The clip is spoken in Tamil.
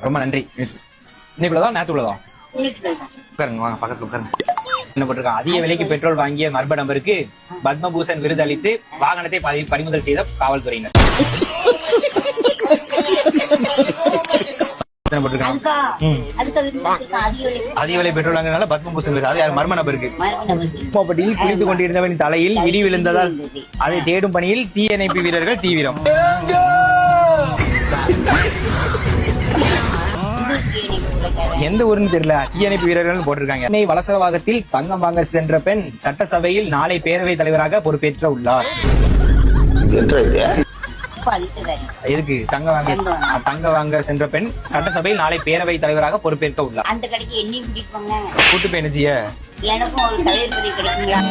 ரொம்ப நன்றி. இன்னைக்குள்ளதான் நேற்று உள்ளதா? உட்காருங்க, வாங்க பக்கத்துல உட்காருங்க. என்ன போட்டிருக்காங்க? அதிக விலைக்கு பெட்ரோல் வாங்கிய மர்ம நபருக்கு பத்மபூஷன் விருது அளித்து வாகனத்தை பறிமுதல் செய்த காவல்துறையினர். அதிக விலை பெட்ரோல் வாங்கினால பத்மபூஷன் விருது. அது யார்? மர்ம நபருக்கு. குப்பப்பட்டியில் குளித்துக் கொண்டிருந்தவனின் தலையில் இடி விழுந்ததால் அதை தேடும் பணியில் தீயணைப்பு வீரர்கள் தீவிரம். எந்த ஊருன்னு தெரியல, தீயணைப்பு வீரர்கள் போட்டிருக்காங்க. சென்னை வலசரவாகத்தில் தங்கம் வாங்க சென்ற பெண் சட்டசபையில் நாளை பேரவைத் தலைவராக பொறுப்பேற்ற உள்ளார். எதுக்கு? தங்க வாங்க சென்ற பெண் சட்டசபையில் நாளை பேரவைத் தலைவராக பொறுப்பேற்க உள்ளார். அந்த கடைக்கு என்னையும் கூட்டிட்டு போங்க. கூட்டு போய் என்னச்சிய? எனக்கும் ஒரு தலைவர் பதவி கிடைக்குங்களா?